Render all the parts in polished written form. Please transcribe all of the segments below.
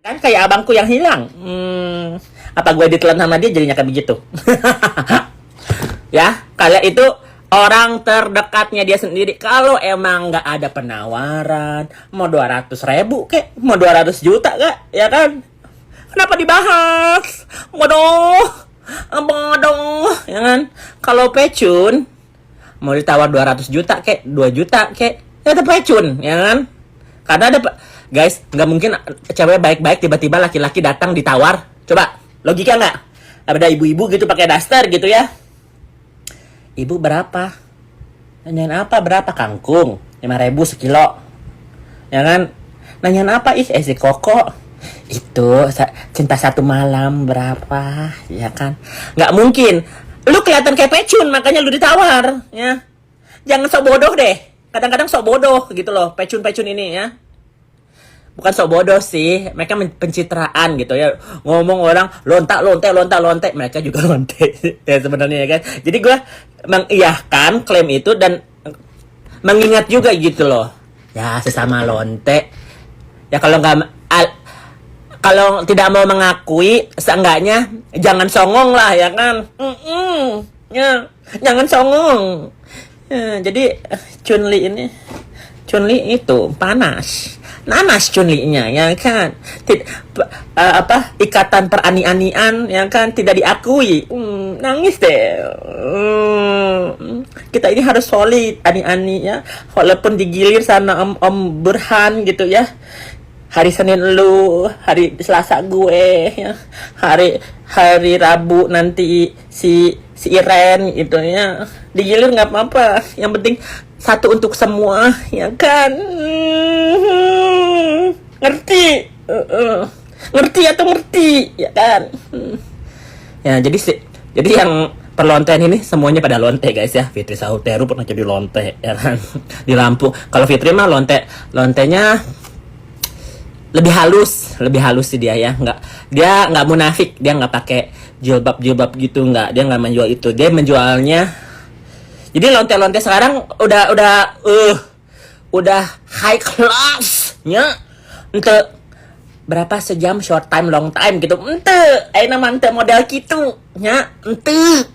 Kan kayak abangku yang hilang. Apa gue ditelan sama dia jadinya kayak begitu? Ya, kalian itu orang terdekatnya dia sendiri. Kalau emang nggak ada penawaran, mau 200.000 kek, mau 200 juta kak, ya kan? Kenapa dibahas? Bodoh, bodoh, ya kan? Kalau pecun, mau ditawar 200 juta kek, 2 juta kek, ya itu pecun, ya kan? Karena ada, guys, nggak mungkin cewek baik-baik tiba-tiba laki-laki datang ditawar. Coba, logika nggak? Ada ibu-ibu gitu pakai daster gitu ya. Ibu berapa? Nanyain apa berapa? Kangkung 5.000 sekilo. Ya kan? Nanyain apa? Si Koko. Itu cinta satu malam berapa? Ya kan? Nggak mungkin. Lu kelihatan kayak pecun, makanya lu ditawar. Ya. Jangan sok bodoh deh. Kadang-kadang sok bodoh gitu loh. Pecun-pecun ini ya. Bukan sok bodoh sih, mereka pencitraan gitu ya. Ngomong orang lonte, mereka juga lonte ya sebenarnya ya kan. Jadi gue mengiyahkan klaim itu dan mengingat juga gitu loh. Ya sesama lonte. Ya kalau tidak mau mengakui, seenggaknya jangan songong lah ya kan. Ya, jangan songong. Ya, jadi Chun-Li itu panas. Nanas Chun-Li-nya ya kan. Ikatan perani-anian ya kan tidak diakui. Nangis deh. Kita ini harus solid ani-ani ya. Walaupun digilir sana Om Burhan gitu ya. Hari Senin lu, hari Selasa gue ya. Hari Rabu nanti si Iren gitu ya. Digilir nggak apa-apa. Yang penting satu untuk semua ya kan. Ngerti atau ngerti ya kan. Ya jadi yang perlontean ini semuanya pada lonte guys ya. Fitri Sauteru pernah jadi lonte ya kan. Di Lampung. Kalau Fitri mah lontenya lebih halus sih dia ya. Dia nggak munafik, dia nggak pakai jilbab gitu, dia nggak menjual itu. Dia menjualnya. Jadi lonte sekarang udah high class nya. Ente berapa sejam, short time, long time gitu. Ente model gitu nya. Ente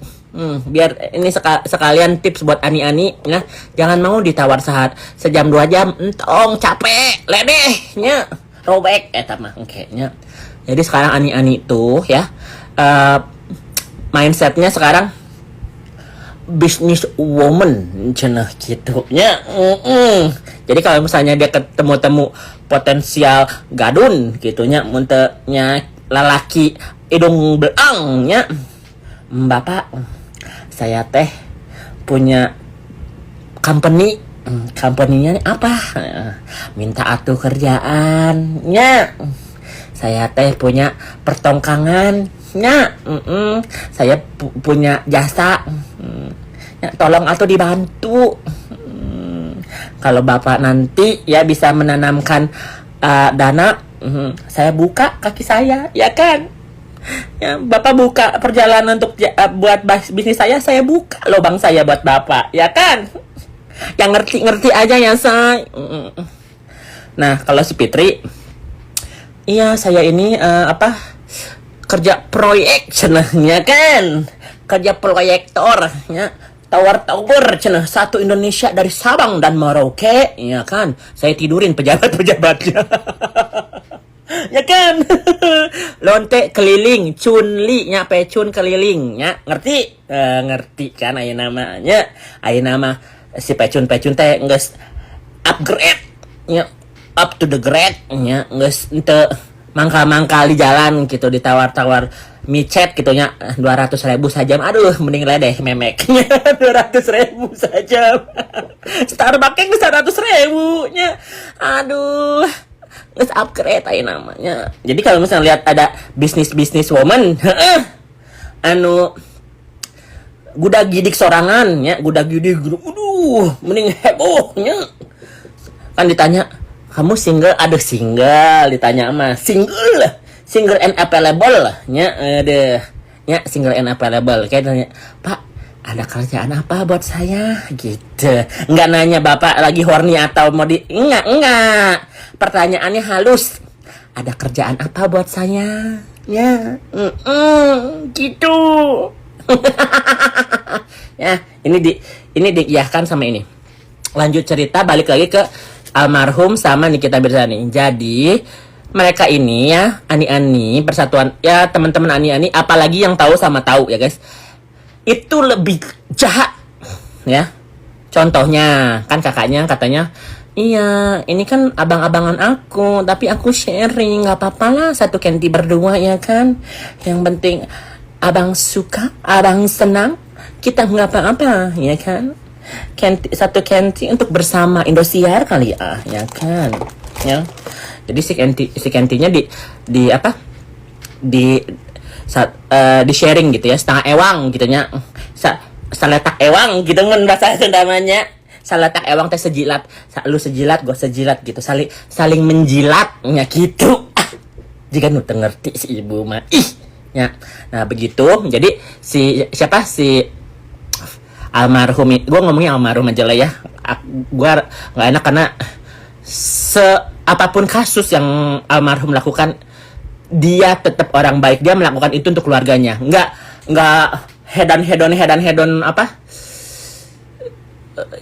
biar ini sekalian tips buat ani-ani ya. Jangan mau ditawar sejam 2 jam. Entong capek, ledeh nya. Robek mah nya. Jadi sekarang ani-ani tuh ya mindsetnya sekarang business woman cenah gitu ya. Jadi kalau misalnya dia ketemu potensial gadun gitunya, muntenya lalaki hidung beangnya, Bapak saya teh punya company-nya apa? Minta atuh kerjaannya. Saya teh punya pertongkangannya. Saya punya jasa. Ya, tolong atuh dibantu. Kalau Bapak nanti ya bisa menanamkan dana, saya buka kaki saya, ya kan? Ya, Bapak buka perjalanan untuk buat bisnis saya buka lubang saya buat Bapak, ya kan? Yang ngerti aja ya say. Nah kalau si Fitri, iya saya ini kerja proyek cenahnya kan, kerja proyektor ya. Tower cenah satu Indonesia dari Sabang dan Merauke, ya kan? Saya tidurin pejabatnya. Ya kan? Lonte keliling, Chun-Li nya pecun keliling, ya. Ngerti? Ngerti kan aya namanya. Aya nama si pecun teh geus upgrade nya, up to the grade nya, geus henteu mangkal-mangkal di jalan gitu, ditawar-tawar micet gitu nya 200.000 saja. Aduh mending ledeh memeknya 200.000 saja. Starbucks 100.000 nya. Aduh geus upgrade aja namanya. Jadi kalau misalnya lihat ada bisnis woman gudag gidik sorangan ya, gudag gidik aduh mending hebohnya. Kan ditanya, kamu single? Aduh single, ditanya mah single and available nya. Nya single and available. Kayak nanya, Pak ada kerjaan apa buat saya gitu. Enggak nanya Bapak lagi horny atau mau enggak. Pertanyaannya halus. ada kerjaan apa buat saya? Ya, gitu. Ya, ini diiyahkan sama ini. Lanjut cerita, balik lagi ke almarhum sama Nikita Mirzani. Jadi mereka ini ya, Ani-Ani persatuan ya, teman-teman Ani-Ani, apalagi yang tahu sama tahu ya guys, itu lebih jahat ya. Contohnya kan kakaknya katanya, iya ini kan abang-abangan aku, tapi aku sharing, nggak apa-apa lah satu candy berdua ya kan, yang penting abang suka, abang senang, kita nggak apa-apa ya kan. Satu candy untuk bersama Indosiar kali ya kan ya. Jadi si candy-nya di apa di sharing gitu ya, setengah ewang gitu nya, saletak ewang gitu kan bahasa namanya, saletak ewang teh sejilat, lu sejilat gue sejilat gitu, saling menjilatnya gitu. Jika nu ngerti si ibu mah ya. Nah begitu, jadi si almarhum, gue ngomongnya almarhum aja lah ya, gue nggak enak karena apapun kasus yang almarhum lakukan, dia tetap orang baik, dia melakukan itu untuk keluarganya, nggak hedon apa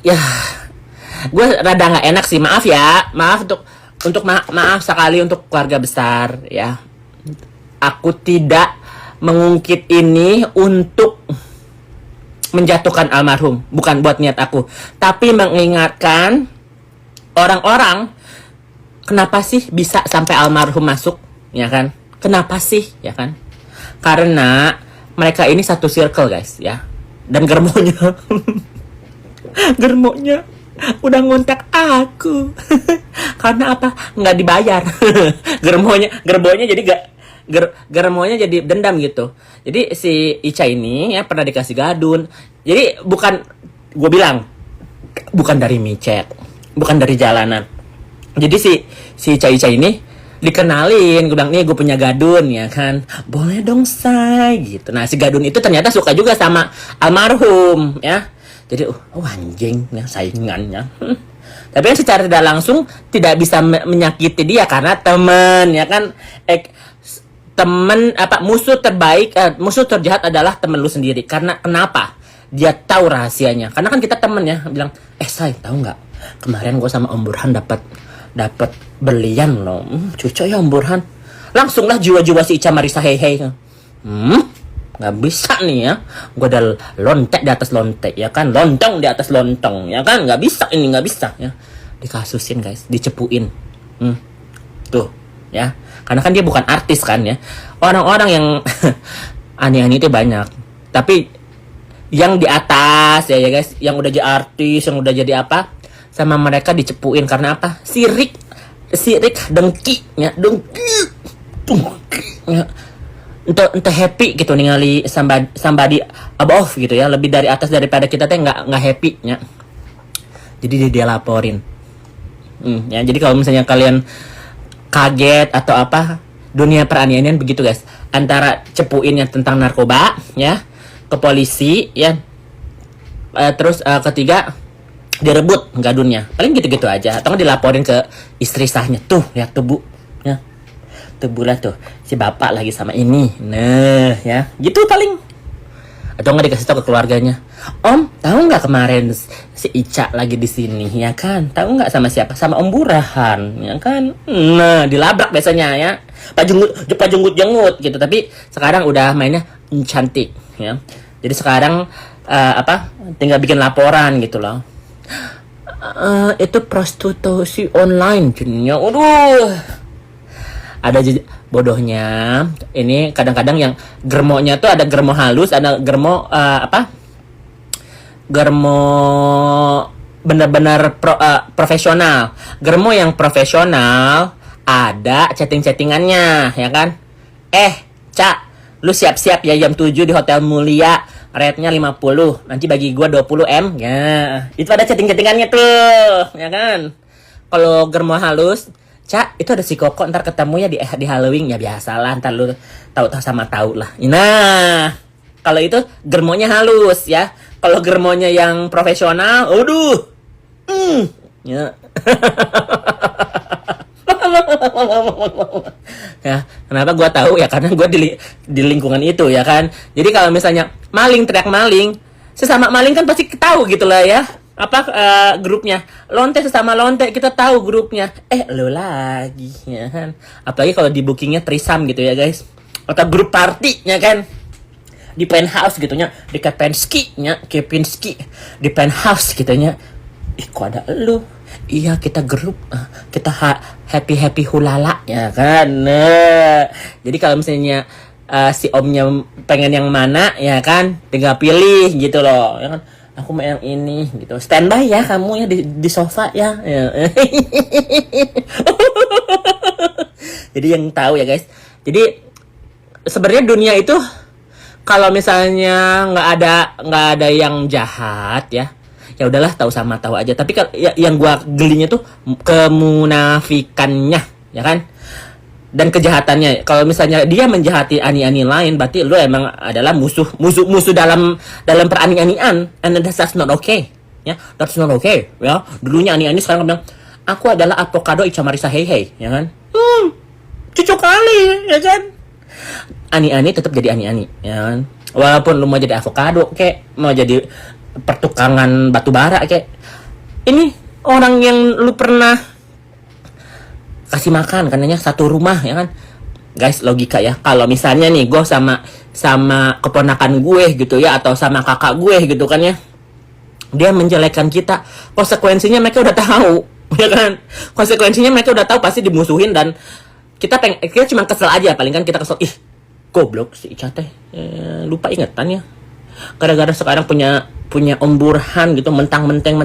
ya. Gue rada nggak enak sih, maaf ya, maaf sekali untuk keluarga besar ya. Aku tidak mengungkit ini untuk menjatuhkan almarhum, bukan buat niat aku, tapi mengingatkan orang-orang, kenapa sih bisa sampai almarhum masuk ya kan, kenapa sih ya kan, karena mereka ini satu circle guys ya, dan germonya germonya udah ngontak aku karena apa, nggak dibayar. germonya jadi germonya jadi dendam gitu. Jadi si Ica ini ya pernah dikasih gadun. Jadi gue bilang bukan dari micet, bukan dari jalanan. Jadi si Ica ini dikenalin, gue bilang nih gue punya gadun ya kan, boleh dong say gitu. Nah si gadun itu ternyata suka juga sama almarhum ya. Jadi anjing ya, saingannya. Tapi yang secara tidak langsung tidak bisa menyakiti dia karena temen ya kan. Temen apa, musuh terjahat adalah temen lu sendiri. Karena kenapa? Dia tahu rahasianya. Karena kan kita temen ya, bilang, say tahu nggak? Kemarin gue sama Om Burhan dapat berlian loh. Cucu ya Om Burhan. Langsunglah jiwa-jiwa si Ica Marisa hei. Nggak bisa nih ya. Gue udah lontek di atas lontek ya kan, lontong di atas lontong ya kan. Nggak bisa ya. Dikasusin guys, dicepuin. Tuh ya. Karena kan dia bukan artis kan ya. Orang-orang yang aneh-aneh itu banyak. Tapi yang di atas ya guys, yang udah jadi artis, yang udah jadi apa, sama mereka dicepuin karena apa? Sirik dengki ya. Entah happy gitu ningali somebody above gitu ya, lebih dari atas daripada kita teh nggak happy ya. Jadi dia laporin. Ya jadi kalau misalnya kalian kaget atau apa, dunia peraniayaan begitu guys, antara cepuinnya tentang narkoba ya ke polisi ya, terus ketiga direbut gadunnya, paling gitu-gitu aja, atau nggak dilaporin ke istri sahnya, tuh lihat tuh bu ya, tuh bulah tuh si bapak lagi sama ini, nah ya gitu paling, atau nggak dikasih tahu ke keluarganya, Om tahu nggak kemarin si Ica lagi di sini ya kan, tahu nggak sama siapa, sama Om Burhan ya kan, nah dilabrak biasanya ya, Pak jenggut gitu. Tapi sekarang udah mainnya cantik ya, jadi sekarang tinggal bikin laporan gitu loh. Itu prostitusi online jadinya, ada bodohnya. Ini kadang-kadang yang germonya tuh ada germo halus, ada germo germo benar-benar profesional. Germo yang profesional ada chattingannya ya kan. Cak, lu siap-siap ya jam 7 di Hotel Mulia, rate-nya 50, nanti bagi gua 20M ya. Itu ada chattingannya tuh ya kan. Kalau germo halus, Cak, itu ada si Koko, ntar ketemu ya di Halloween ya, biasalah, ntar lu tahu sama tahu lah. Nah, kalau itu germonya halus ya. Kalau germonya yang profesional, ya. Ya, kenapa gue tahu ya karena gue di lingkungan itu ya kan. Jadi kalau misalnya maling teriak maling, sesama maling kan pasti tahu gitu lah ya. Apa grupnya? Lonte sesama lonte kita tahu grupnya. Lo lagi ya kan. Apalagi kalau di bookingnya trisam gitu ya guys. Atau grup party ya kan. Di penthouse gitu nya, di Kepinski di penthouse gitu nya. Kok ada lu? Iya kita grup, kita happy hulala ya kan. Jadi kalau misalnya si omnya pengen yang mana ya kan, tinggal pilih gitu loh ya kan. Aku mau yang ini gitu. Standby ya kamu ya di sofa ya. Jadi yang tahu ya guys. Jadi sebenarnya dunia itu kalau misalnya nggak ada yang jahat ya udahlah tahu sama tahu aja. Tapi yang gua gelinya tuh kemunafikannya ya kan, dan kejahatannya. Kalau misalnya dia menjahati ani-ani lain, berarti lu emang adalah musuh dalam perani-anian, and that's not okay ya. That's not okay ya. Dulunya ani-ani, sekarang bilang aku adalah avocado Ica Marisa Hei ya kan. Cucuk kali ya kan. Ani-ani tetap jadi ani-ani ya kan. Walaupun lu mau jadi avocado kayak mau jadi pertukangan batu bara kayak ini orang yang lu pernah kasih makan katanya satu rumah ya kan. Guys, logika ya. Kalau misalnya nih gue sama keponakan gue gitu ya, atau sama kakak gue gitu kan ya, dia menjelekkan kita, konsekuensinya mereka udah tahu ya kan. Konsekuensinya mereka udah tahu pasti dimusuhin, dan kita cuma kesel aja, paling kan kita kesel, goblok si Ica teh, lupa ingatan ya, gara-gara sekarang punya Om Burhan gitu, mentang-menteng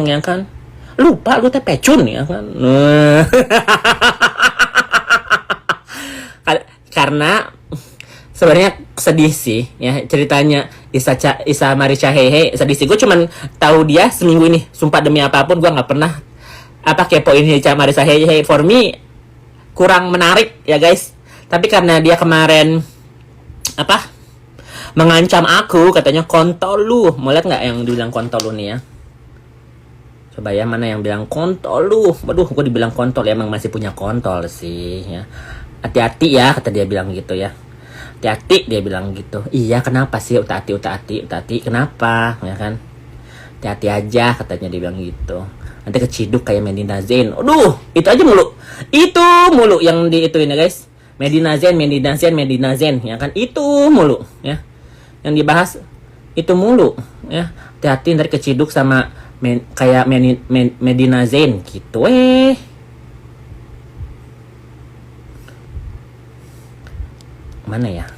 ya kan, lupa lu teh pecun ya kan. Karena sebenarnya sedih sih ya ceritanya Isa Marica Hehe, sedih sih. Gue cuman tahu dia seminggu ini, sumpah demi apapun gue nggak pernah kepoin Isa Marica Hehe. For me kurang menarik ya guys. Tapi karena dia kemarin mengancam aku, katanya kontol lu. Mau lihat nggak yang dibilang kontol lu nih ya? Coba ya, mana yang bilang kontol lu? Waduh, gue dibilang kontol ya, emang masih punya kontol sih ya. Hati-hati ya, kata dia bilang gitu ya. Hati-hati dia bilang gitu. Iya, kenapa sih utati kenapa ya kan? Hati-hati aja katanya dia bilang gitu. Nanti keciduk kayak Medina Zain. Aduh, itu aja mulu. Itu mulu yang diituin ya guys. Medina Zain ya kan, itu mulu ya. Yang dibahas itu mulu ya. Hati-hati ntar keciduk sama kayak Medina Zain gitu Mana ya?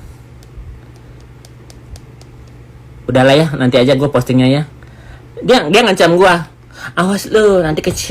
Udahlah ya, nanti aja gue postingnya ya. Dia ngancam gue, awas lu nanti keciduk